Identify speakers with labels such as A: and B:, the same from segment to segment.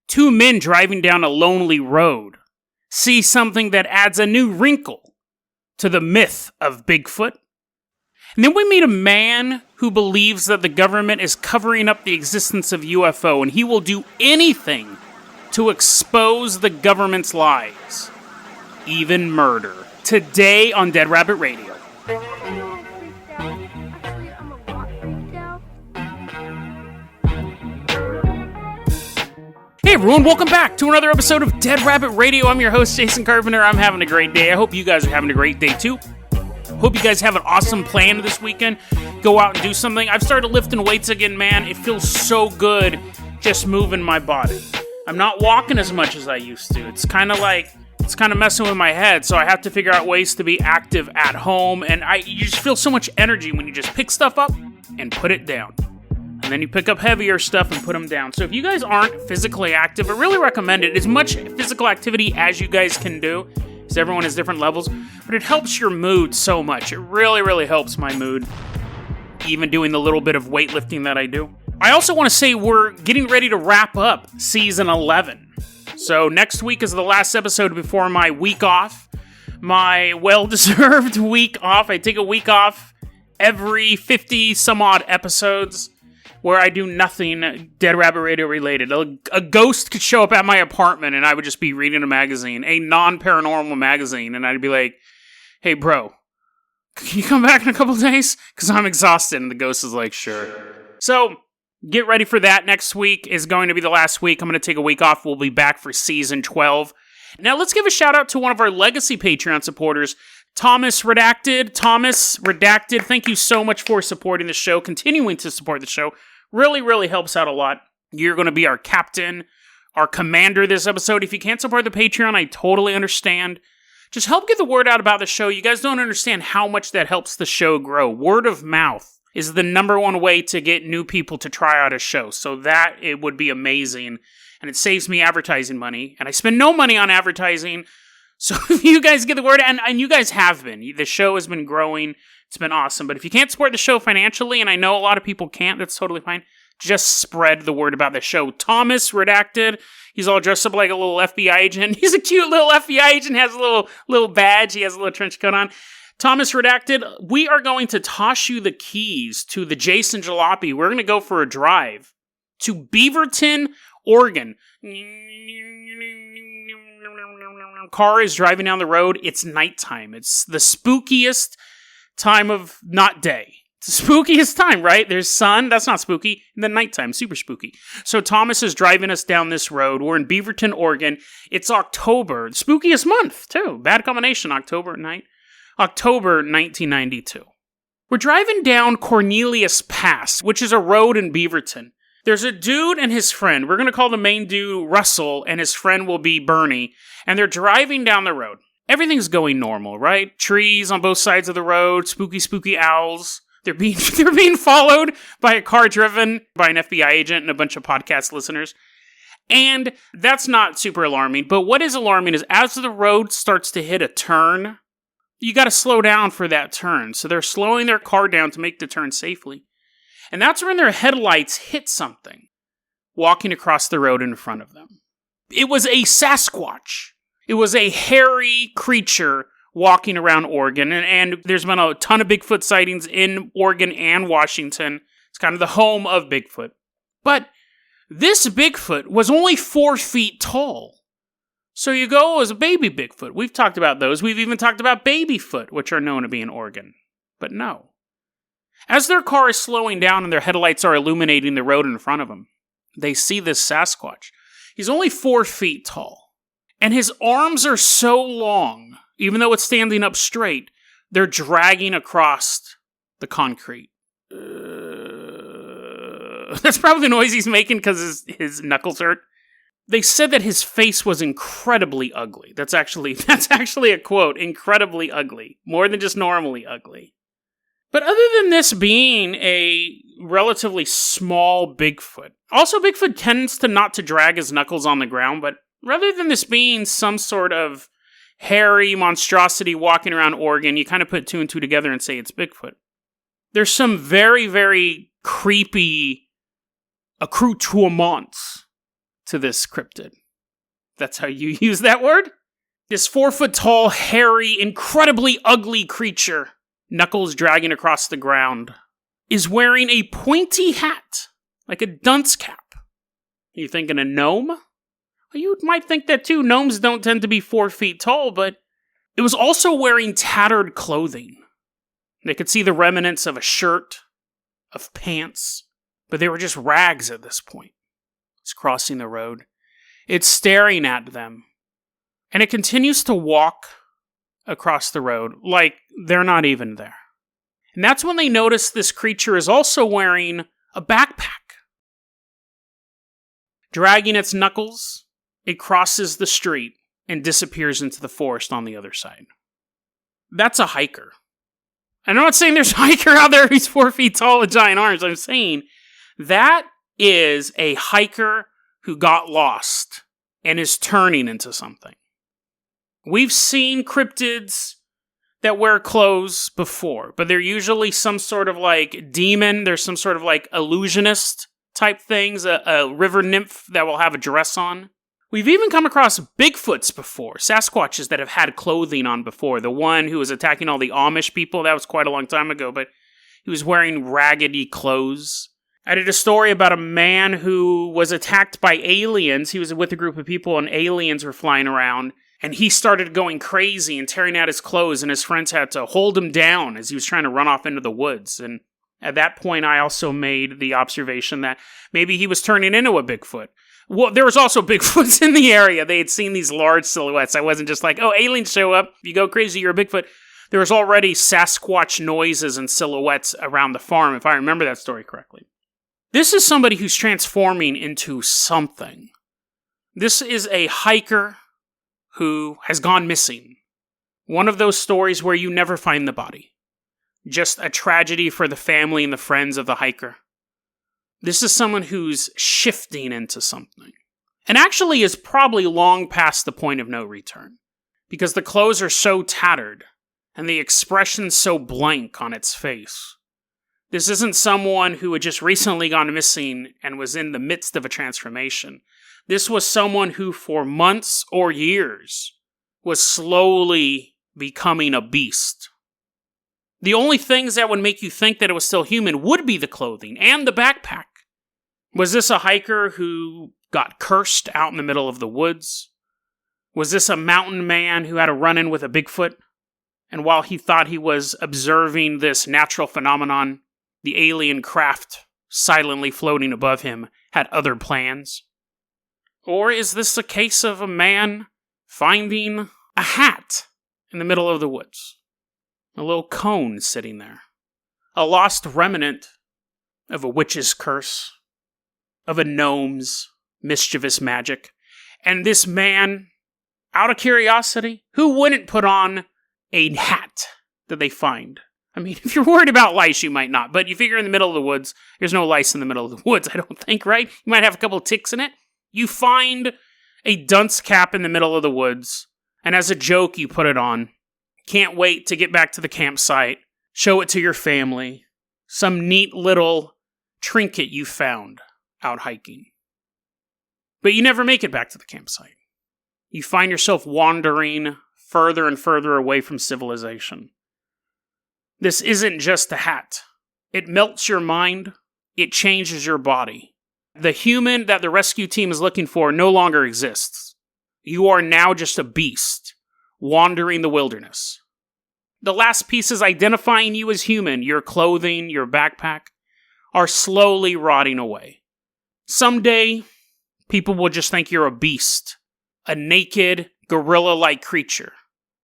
A: Two men driving down a lonely road see something that adds a new wrinkle to the myth of Bigfoot. And then we meet a man who believes that the government is covering up the existence of UFO, and he will do anything to expose the government's lies, even murder. Today on Dead Rabbit Radio. Hey everyone, welcome back to another episode of Dead Rabbit Radio. I'm your host, Jason Carpenter. I'm having a great day. I hope you guys are having a great day too. Hope you guys have an awesome plan this weekend. Go out and do something. I've started lifting weights again, man. It feels so good just moving my body. I'm not walking as much as I used to. It's kind of messing with my head, so I have to figure out ways to be active at home, and you just feel so much energy when you just pick stuff up and put it down. And then you pick up heavier stuff and put them down. So if you guys aren't physically active, I really recommend it. As much physical activity as you guys can do, because everyone has different levels, but it helps your mood so much. It really, really helps my mood, even doing the little bit of weightlifting that I do. I also want to say we're getting ready to wrap up Season 11. So next week is the last episode before my week off. My well-deserved week off. I take a week off every 50-some-odd episodes where I do nothing Dead Rabbit Radio related. A ghost could show up at my apartment and I would just be reading a magazine, a non-paranormal magazine, and I'd be like, hey bro, can you come back in a couple days? Because I'm exhausted. And the ghost is like, sure. So get ready for that. Next week is going to be the last week. I'm going to take a week off. We'll be back for Season 12. Now let's give a shout out to one of our legacy Patreon supporters, Thomas Redacted. Thomas Redacted, thank you so much for supporting the show, continuing to support the show. Really, really helps out a lot. You're going to be our captain, our commander this episode. If you can't support the Patreon, I totally understand. Just help get the word out about the show. You guys don't understand how much that helps the show grow. Word of mouth is the number one way to get new people to try out a show. So that, it would be amazing. And it saves me advertising money. And I spend no money on advertising. So if you guys get the word, and you guys have been, the show has been growing. It's been awesome. But if you can't support the show financially, and I know a lot of people can't, that's totally fine. Just spread the word about the show. Thomas Redacted, he's all dressed up like a little FBI agent. He's a cute little FBI agent, has a little badge. He has a little trench coat on. Thomas Redacted, we are going to toss you the keys to the Jason Jalopy. We're going to go for a drive to Beaverton, Oregon. Car is driving down the road. It's nighttime. It's the spookiest time of not day. It's the spookiest time, right? There's sun. That's not spooky. And then nighttime. Super spooky. So Thomas is driving us down this road. We're in Beaverton, Oregon. It's October. The spookiest month, too. Bad combination. October at night. October 1992. We're driving down Cornelius Pass, which is a road in Beaverton. There's a dude and his friend. We're going to call the main dude Russell, and his friend will be Bernie. And they're driving down the road. Everything's going normal, right? Trees on both sides of the road, spooky owls. They're being followed by a car driven by an FBI agent and a bunch of podcast listeners. And that's not super alarming, but what is alarming is as the road starts to hit a turn, you got to slow down for that turn. So they're slowing their car down to make the turn safely. And that's when their headlights hit something walking across the road in front of them. It was a sasquatch. It was a hairy creature walking around Oregon, and there's been a ton of Bigfoot sightings in Oregon and Washington. It's kind of the home of Bigfoot. But this Bigfoot was only 4 feet tall. So you go, it was a baby Bigfoot. We've talked about those. We've even talked about babyfoot, which are known to be in Oregon. But no. As their car is slowing down and their headlights are illuminating the road in front of them, they see this Sasquatch. He's only 4 feet tall. And his arms are so long, even though it's standing up straight, they're dragging across the concrete. That's probably the noise he's making because his knuckles hurt. They said that his face was incredibly ugly. That's actually a quote, incredibly ugly. More than just normally ugly. But other than this being a relatively small Bigfoot, also Bigfoot tends to not to drag his knuckles on the ground, but rather than this being some sort of hairy monstrosity walking around Oregon, you kind of put 2 and 2 together and say it's Bigfoot. There's some very, very creepy accoutrements to this cryptid. That's how you use that word? This 4-foot-tall, hairy, incredibly ugly creature, knuckles dragging across the ground, is wearing a pointy hat, like a dunce cap. Are you thinking a gnome? Well, you might think that too. Gnomes don't tend to be 4 feet tall, but it was also wearing tattered clothing. They could see the remnants of a shirt, of pants, but they were just rags at this point. It's crossing the road. It's staring at them. And it continues to walk across the road like they're not even there. And that's when they notice this creature is also wearing a backpack. Dragging its knuckles, it crosses the street and disappears into the forest on the other side. That's a hiker. I'm not saying there's a hiker out there who's 4 feet tall with giant arms. I'm saying that is a hiker who got lost and is turning into something. We've seen cryptids that wear clothes before, but they're usually some sort of like demon. There's some sort of like illusionist type things, a river nymph that will have a dress on. We've even come across Bigfoots before, Sasquatches that have had clothing on before. The one who was attacking all the Amish people, that was quite a long time ago, but he was wearing raggedy clothes. I did a story about a man who was attacked by aliens. He was with a group of people and aliens were flying around, and he started going crazy and tearing out his clothes, and his friends had to hold him down as he was trying to run off into the woods. And at that point, I also made the observation that maybe he was turning into a Bigfoot. Well, there was also Bigfoots in the area. They had seen these large silhouettes. I wasn't just like, oh, aliens show up. You go crazy, you're a Bigfoot. There was already Sasquatch noises and silhouettes around the farm, if I remember that story correctly. This is somebody who's transforming into something. This is a hiker who has gone missing. One of those stories where you never find the body. Just a tragedy for the family and the friends of the hiker. This is someone who's shifting into something. And actually is probably long past the point of no return. Because the clothes are so tattered, and the expression so blank on its face. This isn't someone who had just recently gone missing and was in the midst of a transformation. This was someone who for months or years was slowly becoming a beast. The only things that would make you think that it was still human would be the clothing and the backpack. Was this a hiker who got cursed out in the middle of the woods? Was this a mountain man who had a run-in with a Bigfoot? And while he thought he was observing this natural phenomenon, the alien craft silently floating above him had other plans? Or is this a case of a man finding a hat in the middle of the woods? A little cone sitting there. A lost remnant of a witch's curse, of a gnome's mischievous magic. And this man, out of curiosity, who wouldn't put on a hat that they find? I mean, if you're worried about lice, you might not. But you figure in the middle of the woods, there's no lice in the middle of the woods, I don't think, right? You might have a couple of ticks in it. You find a dunce cap in the middle of the woods, and as a joke, you put it on. Can't wait to get back to the campsite, show it to your family. Some neat little trinket you found out hiking. But you never make it back to the campsite. You find yourself wandering further and further away from civilization. This isn't just a hat. It melts your mind. It changes your body. The human that the rescue team is looking for no longer exists. You are now just a beast, wandering the wilderness. The last pieces identifying you as human, your clothing, your backpack, are slowly rotting away. Someday, people will just think you're a beast, a naked, gorilla-like creature,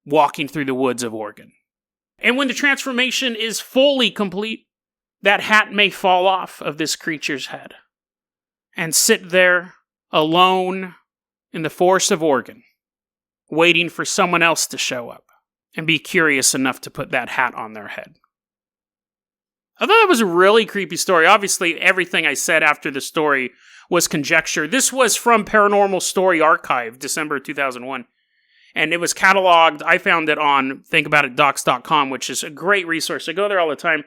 A: walking through the woods of Oregon. And when the transformation is fully complete, that hat may fall off of this creature's head and sit there alone in the forest of Oregon, waiting for someone else to show up and be curious enough to put that hat on their head. I thought that was a really creepy story. Obviously, everything I said after the story was conjecture. This was from Paranormal Story Archive, December 2001. And it was cataloged. I found it on thinkaboutitdocs.com, which is a great resource. I go there all the time.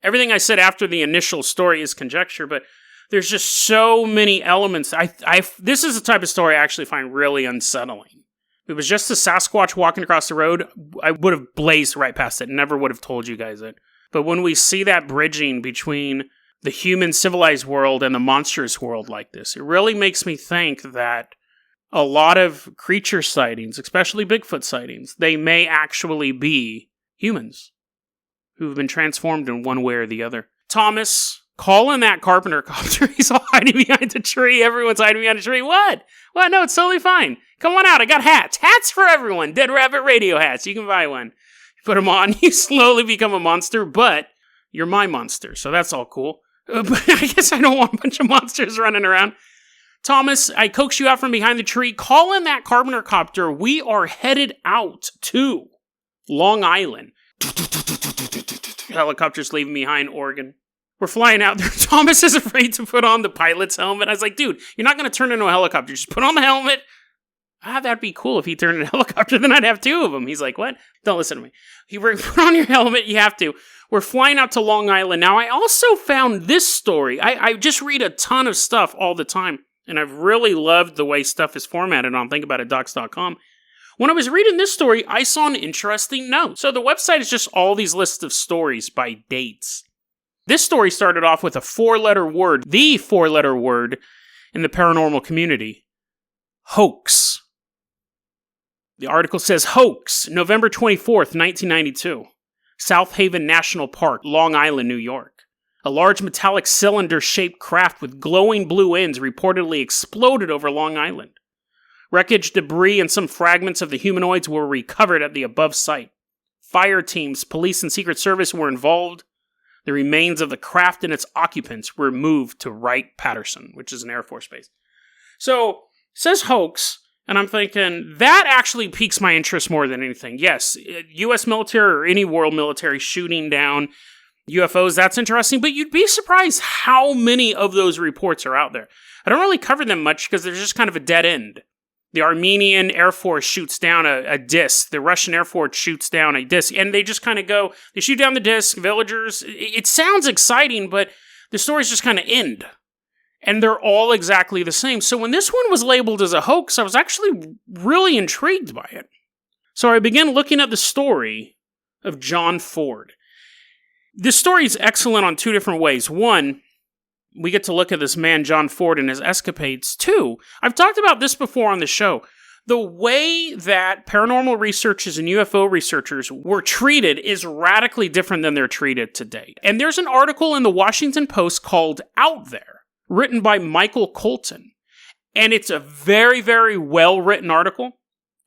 A: Everything I said after the initial story is conjecture, but There's just so many elements. This is the type of story I actually find really unsettling. If it was just a Sasquatch walking across the road, I would have blazed right past it. Never would have told you guys it. But when we see that bridging between the human civilized world and the monstrous world like this, it really makes me think that a lot of creature sightings, especially Bigfoot sightings, they may actually be humans who've been transformed in one way or the other. Thomas, call in that Carpenter copter. He's all hiding behind the tree. Everyone's hiding behind the tree. What? What? No, it's totally fine. Come on out. I got hats. Hats for everyone. Dead Rabbit Radio hats. You can buy one. You put them on. You slowly become a monster, but you're my monster. So that's all cool. But I guess I don't want a bunch of monsters running around. Thomas, I coax you out from behind the tree. Call in that Carpenter copter. We are headed out to Long Island. Helicopters leaving behind Oregon. We're flying out there. Thomas is afraid to put on the pilot's helmet. I was like, dude, you're not going to turn into a helicopter. Just put on the helmet. That'd be cool if he turned into a helicopter. Then I'd have two of them. He's like, what? Don't listen to me. Put on your helmet. You have to. We're flying out to Long Island. Now, I also found this story. I just read a ton of stuff all the time. And I've really loved the way stuff is formatted on thinkaboutit.docs.com. When I was reading this story, I saw an interesting note. So the website is just all these lists of stories by dates. This story started off with a 4-letter word, the 4-letter word in the paranormal community. Hoax. The article says, hoax, November 24th, 1992. South Haven National Park, Long Island, New York. A large metallic cylinder-shaped craft with glowing blue ends reportedly exploded over Long Island. Wreckage, debris, and some fragments of the humanoids were recovered at the above site. Fire teams, police, and Secret Service were involved. The remains of the craft and its occupants were moved to Wright-Patterson, which is an Air Force base. So, it says hoax, and I'm thinking, that actually piques my interest more than anything. Yes, U.S. military or any world military shooting down UFOs, that's interesting, but you'd be surprised how many of those reports are out there. I don't really cover them much because there's just kind of a dead end. The Armenian Air Force shoots down a disc. The Russian Air Force shoots down a disc. And they just kind of go, they shoot down the disc, villagers. It sounds exciting, but the stories just kind of end. And they're all exactly the same. So when this one was labeled as a hoax, I was actually really intrigued by it. So I began looking at the story of John Ford. This story is excellent on two different ways. One, we get to look at this man, John Ford, and his escapades. Two, I've talked about this before on the show. The way that paranormal researchers and UFO researchers were treated is radically different than they're treated today. And there's an article in the Washington Post called Out There, written by Michael Colton. And it's a very, very well-written article.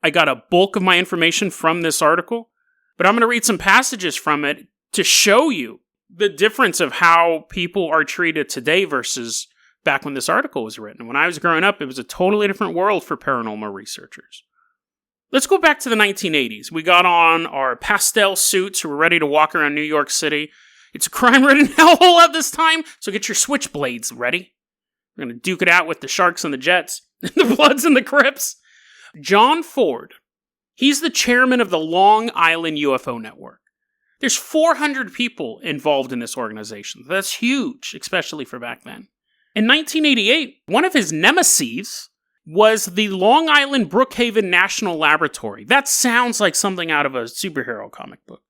A: I got a bulk of my information from this article. But I'm going to read some passages from it to show you the difference of how people are treated today versus back when this article was written. When I was growing up, it was a totally different world for paranormal researchers. Let's go back to the 1980s. We got on our pastel suits. We're ready to walk around New York City. It's a crime-ridden hellhole at this time, so get your switchblades ready. We're going to duke it out with the Sharks and the Jets, and the Bloods and the Crips. John Ford, he's the chairman of the Long Island UFO Network. There's 400 people involved in this organization. That's huge, especially for back then. In 1988, one of his nemeses was the Long Island Brookhaven National Laboratory. That sounds like something out of a superhero comic book.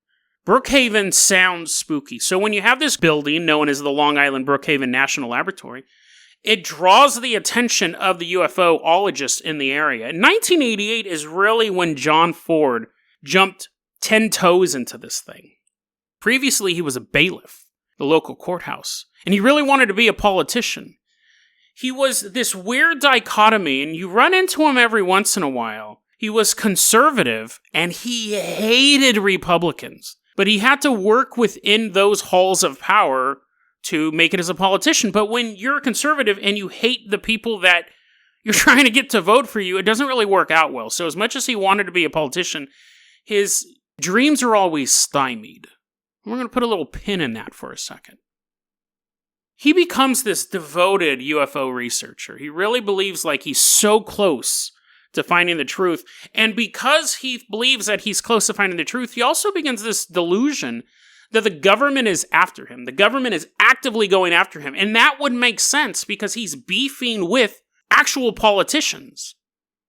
A: Brookhaven sounds spooky. So when you have this building known as the Long Island Brookhaven National Laboratory, it draws the attention of the UFOologists in the area. And 1988 is really when John Ford jumped 10 toes into this thing. Previously, he was a bailiff, the local courthouse, and he really wanted to be a politician. He was this weird dichotomy, and you run into him every once in a while. He was conservative, and he hated Republicans, but he had to work within those halls of power to make it as a politician. But when you're a conservative and you hate the people that you're trying to get to vote for you, it doesn't really work out well. So as much as he wanted to be a politician, his dreams are always stymied. We're going to put a little pin in that for a second. He becomes this devoted UFO researcher. He really believes like he's so close to finding the truth. And because he believes that he's close to finding the truth, he also begins this delusion that the government is after him. The government is actively going after him. And that would make sense because he's beefing with actual politicians.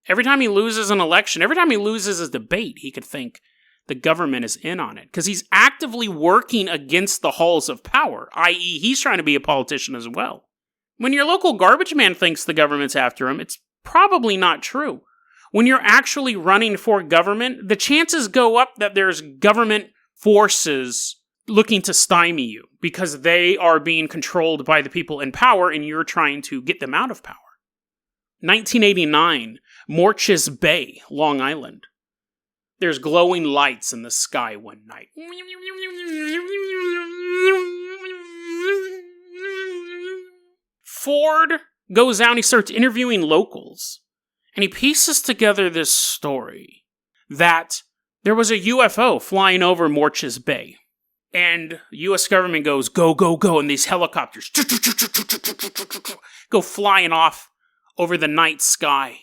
A: Every time he loses an election, every time he loses a debate, he could think the government is in on it. Because he's actively working against the halls of power, i.e. he's trying to be a politician as well. When your local garbage man thinks the government's after him, it's probably not true. When you're actually running for government, the chances go up that there's government forces looking to stymie you because they are being controlled by the people in power and you're trying to get them out of power. 1989, Morches Bay, Long Island. There's glowing lights in the sky one night. Ford goes out and he starts interviewing locals. And he pieces together this story that there was a UFO flying over Morches Bay. And the U.S. government goes, go, go, go. And these helicopters go flying off over the night sky.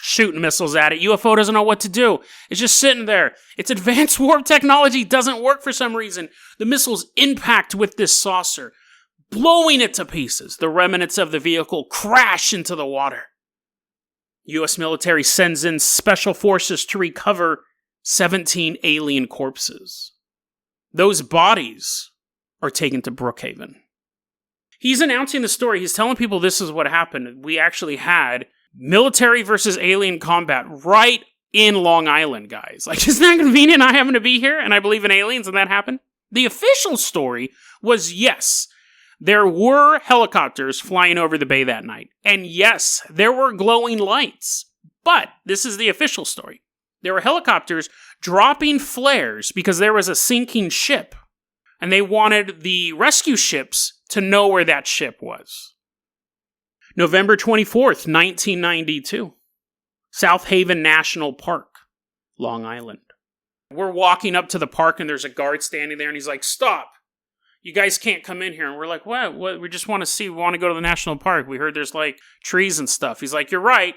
A: Shooting missiles at it. UFO doesn't know what to do. It's just sitting there. Its advanced warp technology doesn't work for some reason. The missiles impact with this saucer, blowing it to pieces. The remnants of the vehicle crash into the water. U.S. military sends in special forces to recover 17 alien corpses. Those bodies are taken to Brookhaven. He's announcing the story. He's telling people this is what happened. We actually had military versus alien combat right in Long Island, guys. Like, isn't that convenient? I happen to be here and I believe in aliens and that happened. The official story was yes, there were helicopters flying over the bay that night. And yes, there were glowing lights. But this is the official story. There were helicopters dropping flares because there was a sinking ship. And they wanted the rescue ships to know where that ship was. November 24th, 1992. South Haven National Park, Long Island. We're walking up to the park and there's a guard standing there and he's like, stop. You guys can't come in here. And we're like, what? We just want to see. We want to go to the national park. We heard there's like trees and stuff. He's like, you're right.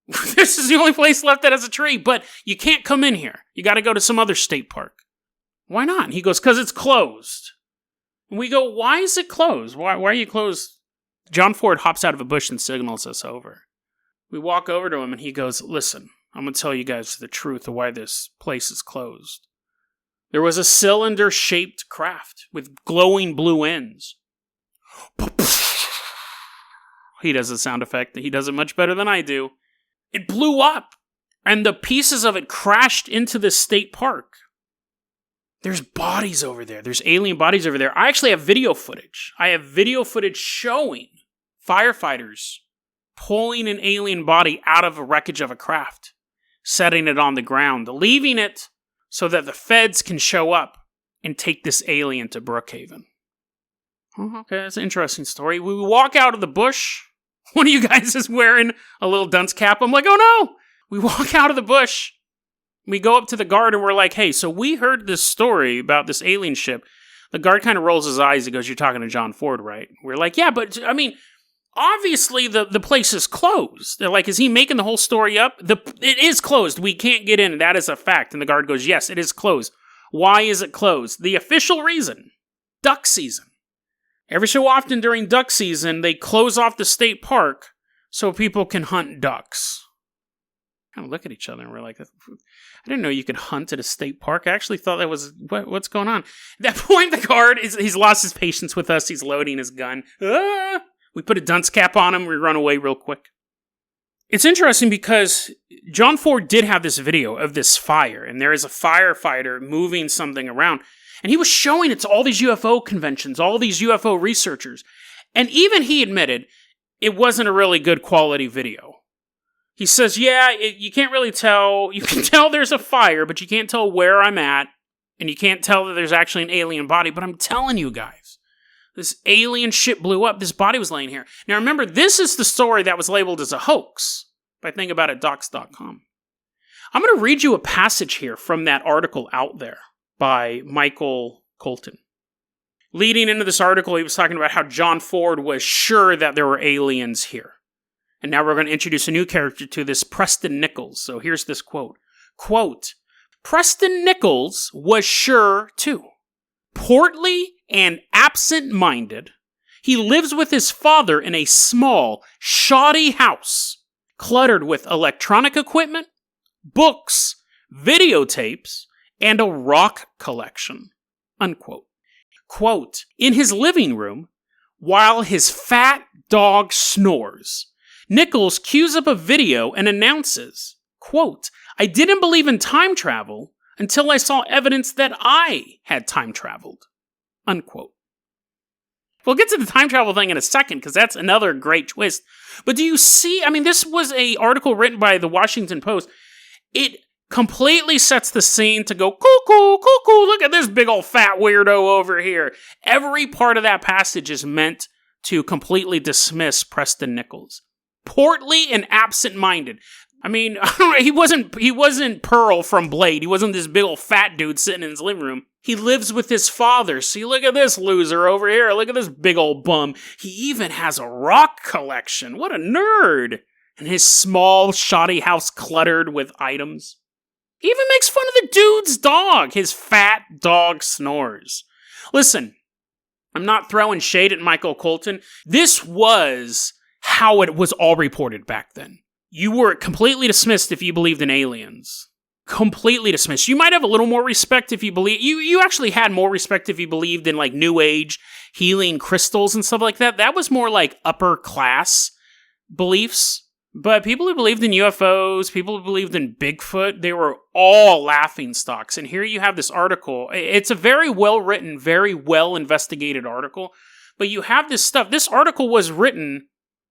A: This is the only place left that has a tree, but you can't come in here. You got to go to some other state park. Why not? And he goes, because it's closed. And we go, why is it closed? Why are you closed? John Ford hops out of a bush and signals us over. We walk over to him and he goes, listen, I'm going to tell you guys the truth of why this place is closed. There was a cylinder-shaped craft with glowing blue ends. He does the sound effect. He does it much better than I do. It blew up, and the pieces of it crashed into the state park. There's bodies over there. There's alien bodies over there. I actually have video footage. I have video footage showing firefighters pulling an alien body out of a wreckage of a craft, setting it on the ground, leaving it so that the feds can show up and take this alien to Brookhaven. Oh, okay, that's an interesting story. We walk out of the bush. One of you guys is wearing a little dunce cap. I'm like, oh no! We walk out of the bush. We go up to the guard and we're like, hey, so we heard this story about this alien ship. The guard kind of rolls his eyes and goes, you're talking to John Ford, right? We're like, yeah, but, I mean, obviously the place is closed. They're like, is he making the whole story up? It is closed. We can't get in. That is a fact. And the guard goes, yes, it is closed. Why is it closed? The official reason, duck season. Every so often during duck season, they close off the state park so people can hunt ducks. Kind of look at each other and we're like, I didn't know you could hunt at a state park. I actually thought that was, what's going on? At that point, the guard, he's lost his patience with us. He's loading his gun. We put a dunce cap on him. We run away real quick. It's interesting because John Ford did have this video of this fire, and there is a firefighter moving something around. And he was showing it to all these UFO conventions, all these UFO researchers. And even he admitted it wasn't a really good quality video. He says, yeah, you can't really tell. You can tell there's a fire, but you can't tell where I'm at. And you can't tell that there's actually an alien body. But I'm telling you guys, this alien ship blew up. This body was laying here. Now remember, this is the story that was labeled as a hoax by thinkaboutitdocs.com. I'm going to read you a passage here from that article out there by Michael Colton. Leading into this article, he was talking about how John Ford was sure that there were aliens here. And now we're going to introduce a new character to this, Preston Nichols. So here's this quote. Quote, Preston Nichols was sure too. Portly and absent-minded, he lives with his father in a small, shoddy house, cluttered with electronic equipment, books, videotapes, and a rock collection. Unquote. Quote, in his living room, while his fat dog snores, Nichols cues up a video and announces, quote, I didn't believe in time travel until I saw evidence that I had time traveled. Unquote. We'll get to the time travel thing in a second, because that's another great twist. But do you see, this was an article written by the Washington Post. It completely sets the scene to go, cuckoo, cuckoo, look at this big old fat weirdo over here. Every part of that passage is meant to completely dismiss Preston Nichols. Portly and absent-minded. He wasn't Pearl from Blade. He wasn't this big old fat dude sitting in his living room. He lives with his father. See, look at this loser over here. Look at this big old bum. He even has a rock collection. What a nerd. And his small, shoddy house cluttered with items. He even makes fun of the dude's dog. His fat dog snores. Listen, I'm not throwing shade at Michael Colton. This was how it was all reported back then. You were completely dismissed if you believed in aliens. Completely dismissed. You might have a little more respect if you believe... You actually had more respect if you believed in, New Age healing crystals and stuff like that. That was more upper class beliefs. But people who believed in UFOs, people who believed in Bigfoot, they were all laughingstocks. And here you have this article. It's a very well-written, very well-investigated article. But you have this stuff. This article was written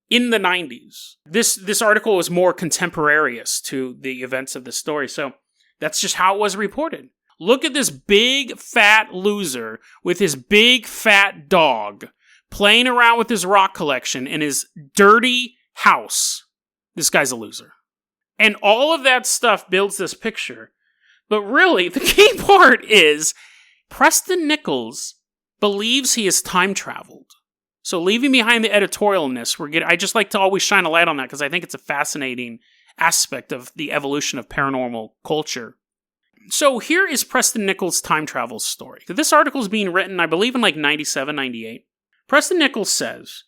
A: in the 90s. This article is more contemporaneous to the events of the story, so that's just how it was reported. Look at this big fat loser with his big fat dog playing around with his rock collection in his dirty house. This guy's a loser. And all of that stuff builds this picture. But really, the key part is Preston Nichols believes he has time traveled. So leaving behind the editorialness, I just like to always shine a light on that because I think it's a fascinating aspect of the evolution of paranormal culture. So here is Preston Nichols' time travel story. This article is being written, I believe, in 97, 98. Preston Nichols says,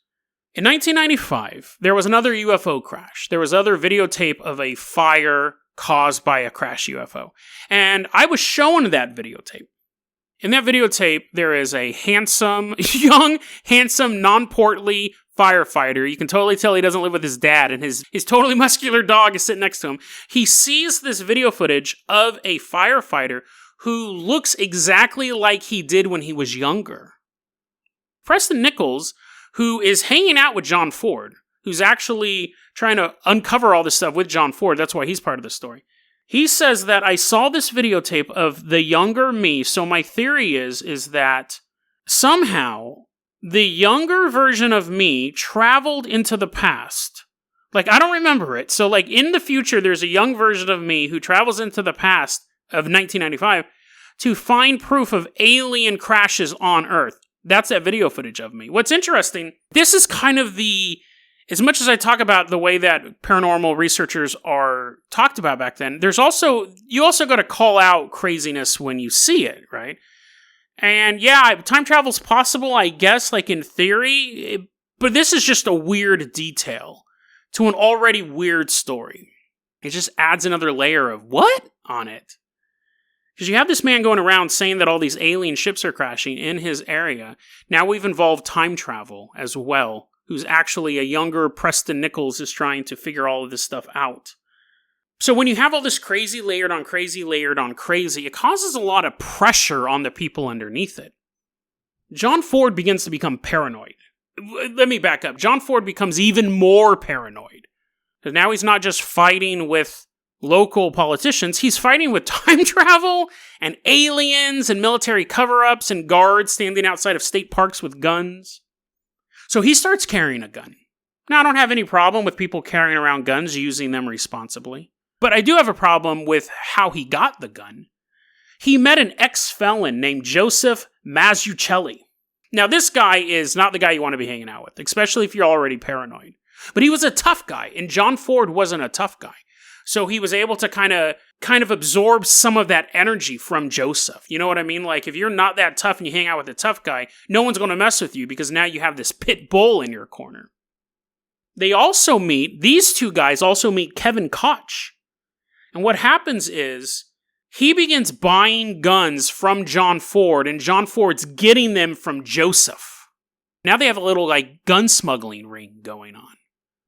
A: in 1995, there was another UFO crash. There was other videotape of a fire caused by a crash UFO. And I was shown that videotape. In that videotape, there is a young, handsome, non-portly firefighter. You can totally tell he doesn't live with his dad, and his totally muscular dog is sitting next to him. He sees this video footage of a firefighter who looks exactly like he did when he was younger. Preston Nichols, who is hanging out with John Ford, who's actually trying to uncover all this stuff with John Ford, that's why he's part of the story. He says that I saw this videotape of the younger me, so my theory is that somehow the younger version of me traveled into the past. I don't remember it. So, in the future, there's a young version of me who travels into the past of 1995 to find proof of alien crashes on Earth. That's that video footage of me. What's interesting, this is kind of as much as I talk about the way that paranormal researchers are talked about back then, you also got to call out craziness when you see it, right? And yeah, time travel's possible, I guess, in theory, but this is just a weird detail to an already weird story. It just adds another layer of what on it? Because you have this man going around saying that all these alien ships are crashing in his area. Now we've involved time travel as well, who's actually a younger Preston Nichols is trying to figure all of this stuff out. So when you have all this crazy layered on crazy layered on crazy, it causes a lot of pressure on the people underneath it. John Ford begins to become paranoid. Let me back up. John Ford becomes even more paranoid. Because now he's not just fighting with local politicians, he's fighting with time travel and aliens and military cover-ups and guards standing outside of state parks with guns. So he starts carrying a gun. Now, I don't have any problem with people carrying around guns, using them responsibly. But I do have a problem with how he got the gun. He met an ex-felon named Joseph Mazzucchelli. Now, this guy is not the guy you want to be hanging out with, especially if you're already paranoid. But he was a tough guy, and John Ford wasn't a tough guy. So he was able to kind of absorb some of that energy from Joseph. You know what I mean? Like, if you're not that tough and you hang out with a tough guy, no one's going to mess with you because now you have this pit bull in your corner. These two guys also meet Kevin Koch. And what happens is, he begins buying guns from John Ford, and John Ford's getting them from Joseph. Now they have a little, gun smuggling ring going on.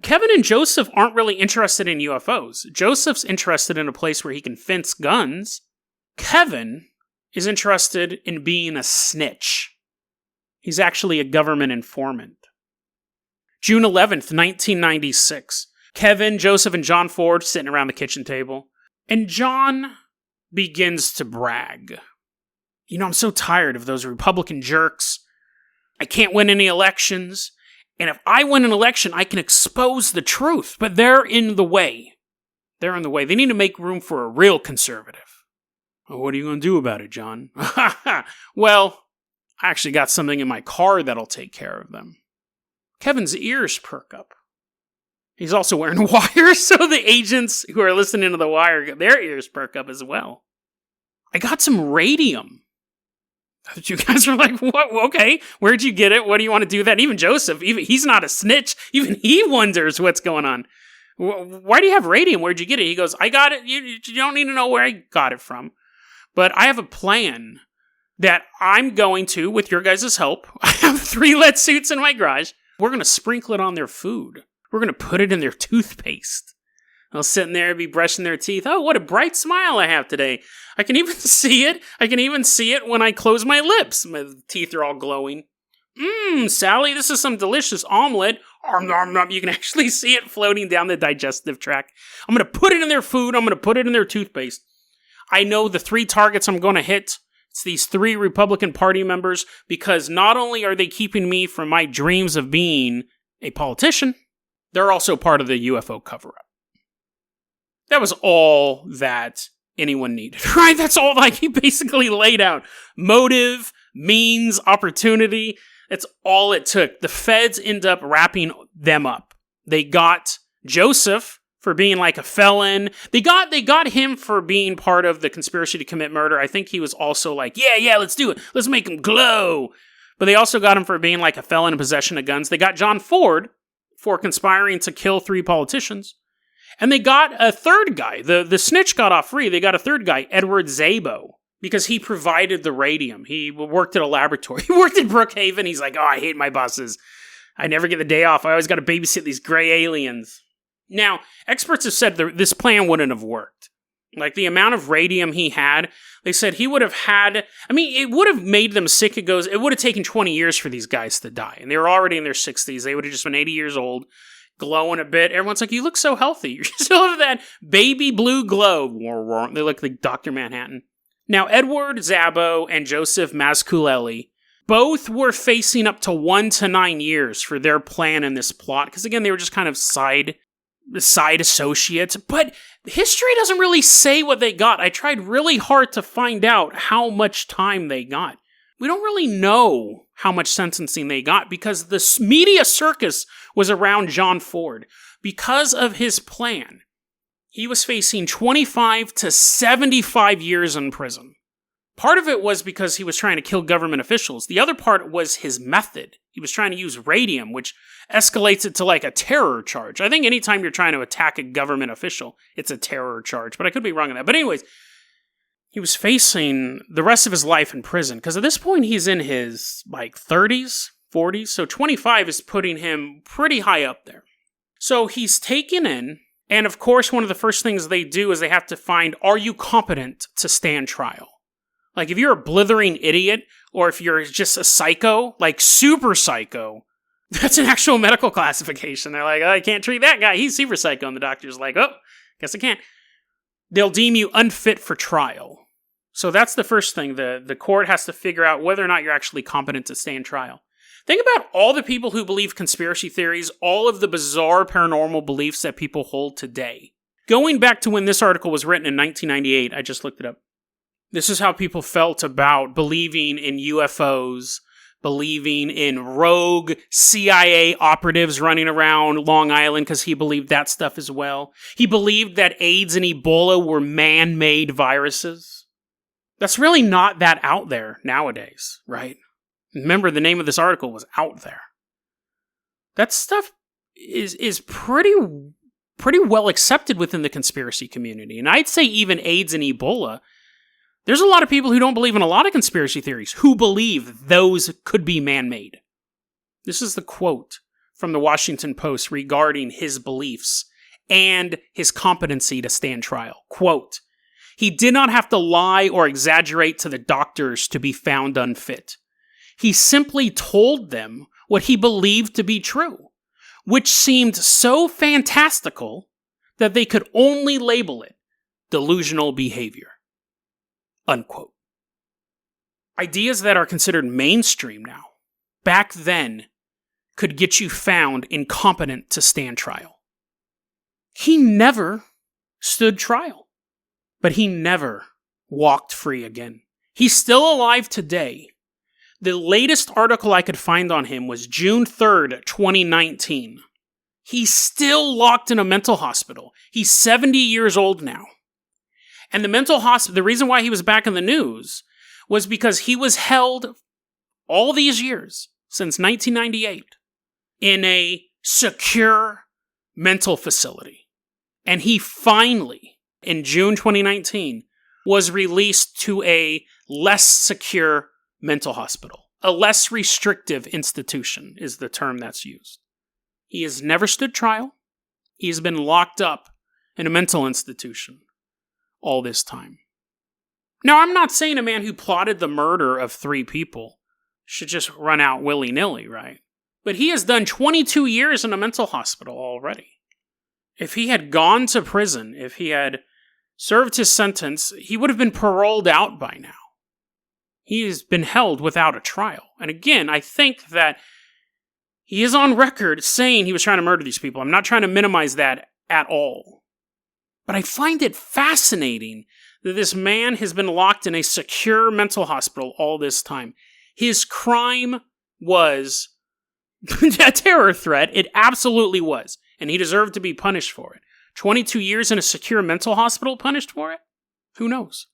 A: Kevin and Joseph aren't really interested in UFOs. Joseph's interested in a place where he can fence guns. Kevin is interested in being a snitch. He's actually a government informant. June 11th, 1996. Kevin, Joseph, and John Ford sitting around the kitchen table. And John begins to brag. I'm so tired of those Republican jerks. I can't win any elections. And if I win an election, I can expose the truth. But they're in the way. They need to make room for a real conservative. Well, what are you going to do about it, John? Well, I actually got something in my car that'll take care of them. Kevin's ears perk up. He's also wearing wires, so the agents who are listening to the wire, their ears perk up as well. I got some radium. You guys are like, what? Okay, where'd you get it? What do you want to do with that? Even Joseph, he's not a snitch. Even he wonders what's going on. Why do you have radium? Where'd you get it? He goes, I got it. You don't need to know where I got it from. But I have a plan that I'm going to, with your guys' help, I have 3 lead suits in my garage. We're going to sprinkle it on their food. We're going to put it in their toothpaste. They'll sit in there and be brushing their teeth. Oh, what a bright smile I have today. I can even see it when I close my lips. My teeth are all glowing. Sally, this is some delicious omelet. You can actually see it floating down the digestive tract. I'm going to put it in their food. I'm going to put it in their toothpaste. I know the 3 targets I'm going to hit. It's these 3 Republican Party members, because not only are they keeping me from my dreams of being a politician, they're also part of the UFO cover-up. That was all that anyone needed, right? That's all, he basically laid out. Motive, means, opportunity. That's all it took. The feds end up wrapping them up. They got Joseph for being a felon. They got him for being part of the conspiracy to commit murder. I think he was also yeah, let's do it. Let's make him glow. But they also got him for being a felon in possession of guns. They got John Ford for conspiring to kill 3 politicians. And they got a third guy. The snitch got off free. They got a third guy, Edward Szabo, because he provided the radium. He worked at a laboratory. He worked in Brookhaven. He's like, I hate my bosses. I never get the day off. I always got to babysit these gray aliens. Now, experts have said this plan wouldn't have worked. The amount of radium he had, they said he would have had... it would have made them sick. It would have taken 20 years for these guys to die. And they were already in their 60s. They would have just been 80 years old. Glowing a bit. Everyone's like, you look so healthy. You still have that baby blue glow. They look like Dr. Manhattan. Now, Edward Szabo and Joseph Mazzucchelli both were facing up to 1 to 9 years for their plan in this plot. Because again, they were just kind of side associates. But history doesn't really say what they got. I tried really hard to find out how much time they got. We don't really know how much sentencing they got because the media circus was around John Ford. Because of his plan, he was facing 25 to 75 years in prison. Part of it was because he was trying to kill government officials. The other part was his method. He was trying to use radium, which escalates it to a terror charge. I think anytime you're trying to attack a government official, it's a terror charge, but I could be wrong on that. But anyways, he was facing the rest of his life in prison, because at this point he's in his 30s, 40s, so 25 is putting him pretty high up there. So he's taken in, and of course one of the first things they do is they have to find, are you competent to stand trial? If you're a blithering idiot, or if you're just a psycho, super psycho, that's an actual medical classification. They're like, I can't treat that guy, he's super psycho, and the doctor's like, oh, guess I can't. They'll deem you unfit for trial. So that's the first thing. The court has to figure out whether or not you're actually competent to stand trial. Think about all the people who believe conspiracy theories, all of the bizarre paranormal beliefs that people hold today. Going back to when this article was written in 1998, I just looked it up. This is how people felt about believing in UFOs, believing in rogue CIA operatives running around Long Island because he believed that stuff as well. He believed that AIDS and Ebola were man-made viruses. That's really not that out there nowadays, right? Remember, the name of this article was Out There. That stuff is pretty well accepted within the conspiracy community. And I'd say even AIDS and Ebola, there's a lot of people who don't believe in a lot of conspiracy theories who believe those could be man-made. This is the quote from the Washington Post regarding his beliefs and his competency to stand trial. Quote, "He did not have to lie or exaggerate to the doctors to be found unfit. He simply told them what he believed to be true, which seemed so fantastical that they could only label it delusional behavior." Unquote. Ideas that are considered mainstream now, back then, could get you found incompetent to stand trial. He never stood trial, but he never walked free again. He's still alive today. The latest article I could find on him was June 3rd, 2019. He's still locked in a mental hospital. He's 70 years old now. And the mental hospital, the reason why he was back in the news was because he was held all these years, since 1998, in a secure mental facility. And he finally, in June 2019, was released to a less secure mental hospital. A less restrictive institution is the term that's used. He has never stood trial. He's been locked up in a mental institution all this time. Now, I'm not saying a man who plotted the murder of 3 people should just run out willy-nilly, right? But he has done 22 years in a mental hospital already. If he had gone to prison, if he had served his sentence, he would have been paroled out by now. He has been held without a trial. And again, I think that he is on record saying he was trying to murder these people. I'm not trying to minimize that at all. But I find it fascinating that this man has been locked in a secure mental hospital all this time. His crime was a terror threat. It absolutely was. And he deserved to be punished for it. 22 years in a secure mental hospital punished for it? Who knows?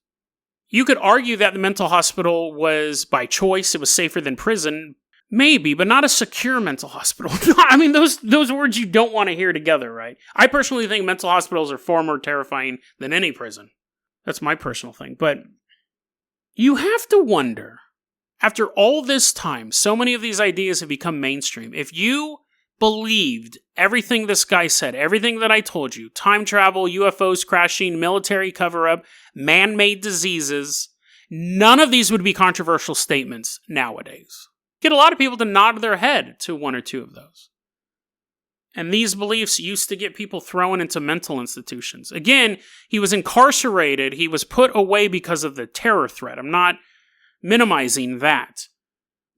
A: You could argue that the mental hospital was by choice. It was safer than prison. Maybe, but not a secure mental hospital. I mean, those words you don't want to hear together, right? I personally think mental hospitals are far more terrifying than any prison. That's my personal thing. But you have to wonder, after all this time, so many of these ideas have become mainstream. If you believed everything this guy said, everything that I told you, time travel, UFOs crashing, military cover-up, man-made diseases, none of these would be controversial statements nowadays. Get a lot of people to nod their head to 1 or 2 of those. And these beliefs used to get people thrown into mental institutions. Again, he was incarcerated. He was put away because of the terror threat. I'm not minimizing that.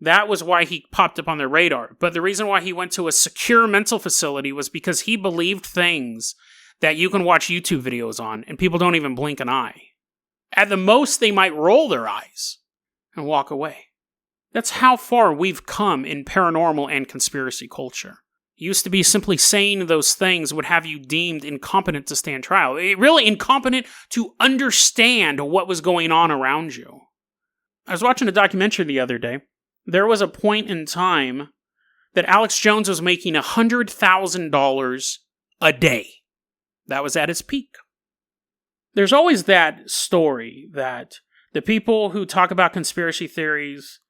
A: That was why he popped up on their radar. But the reason why he went to a secure mental facility was because he believed things that you can watch YouTube videos on and people don't even blink an eye. At the most, they might roll their eyes and walk away. That's how far we've come in paranormal and conspiracy culture. It used to be simply saying those things would have you deemed incompetent to stand trial. Really incompetent to understand what was going on around you. I was watching a documentary the other day. There was a point in time that Alex Jones was making $100,000 a day. That was at its peak. There's always that story that the people who talk about conspiracy theories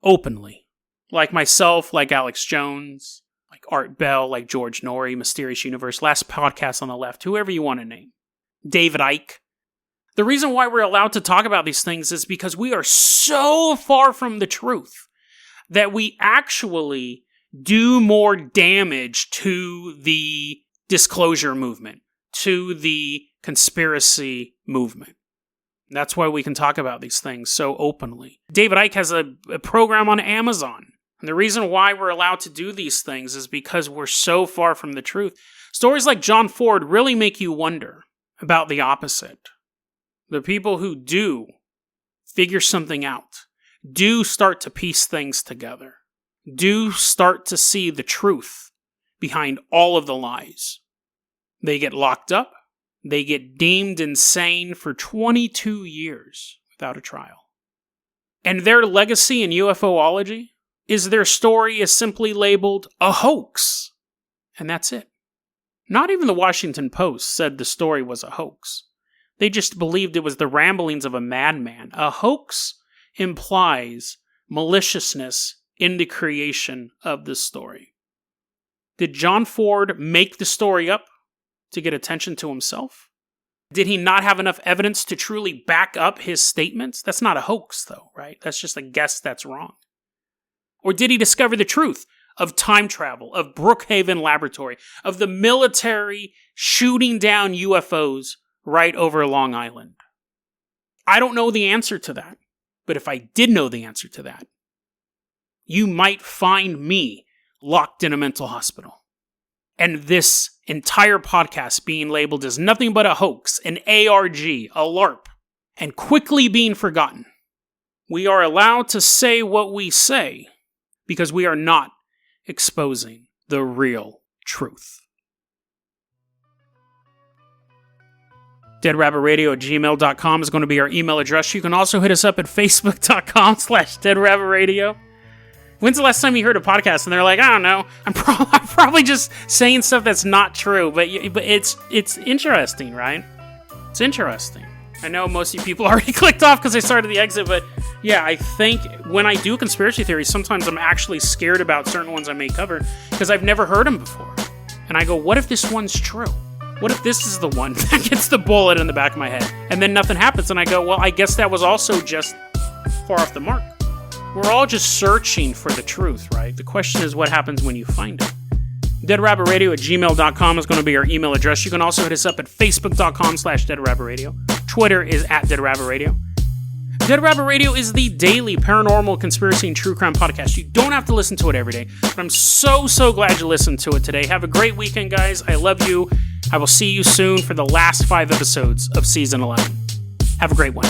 A: openly, like myself, like Alex Jones, like Art Bell, like George Norrie, Mysterious Universe, Last Podcast on the Left, whoever you want to name, David Icke. The reason why we're allowed to talk about these things is because we are so far from the truth that we actually do more damage to the disclosure movement, to the conspiracy movement. That's why we can talk about these things so openly. David Icke has a program on Amazon. And the reason why we're allowed to do these things is because we're so far from the truth. Stories like John Ford really make you wonder about the opposite. The people who do figure something out, do start to piece things together. Do start to see the truth behind all of the lies. They get locked up. They get deemed insane for 22 years without a trial. And their legacy in UFOlogy is their story is simply labeled a hoax. And that's it. Not even the Washington Post said the story was a hoax. They just believed it was the ramblings of a madman. A hoax implies maliciousness in the creation of the story. Did John Ford make the story up to get attention to himself? Did he not have enough evidence to truly back up his statements? That's not a hoax, though, right? That's just a guess that's wrong. Or did he discover the truth of time travel, of Brookhaven Laboratory, of the military shooting down UFOs right over Long Island? I don't know the answer to that. But if I did know the answer to that, you might find me locked in a mental hospital. And this entire podcast being labeled as nothing but a hoax, an ARG, a LARP, and quickly being forgotten. We are allowed to say what we say because we are not exposing the real truth. DeadRabbitRadio@gmail.com is going to be our email address. You can also hit us up at Facebook.com/DeadRabbitRadio. When's the last time you heard a podcast and they're like, I don't know, I'm probably just saying stuff that's not true, but it's interesting, right? It's interesting. I know most of you people already clicked off because they started the exit, but yeah, I think when I do conspiracy theories, sometimes I'm actually scared about certain ones I may cover because I've never heard them before. And I go, what if this one's true? What if this is the one that gets the bullet in the back of my head? And then nothing happens, and I go, well, I guess that was also just far off the mark. We're all just searching for the truth, right? The question is what happens when you find it. DeadRabbitRadio@gmail.com is going to be our email address. You can also hit us up at Facebook.com/DeadRabbitRadio. Twitter is @DeadRabbitRadio. Dead Rabbit Radio is the daily paranormal, conspiracy, and true crime podcast. You don't have to listen to it every day, but I'm so glad you listened to it today. Have a great weekend, guys. I love you. I will see you soon for the last 5 episodes of Season 11. Have a great one.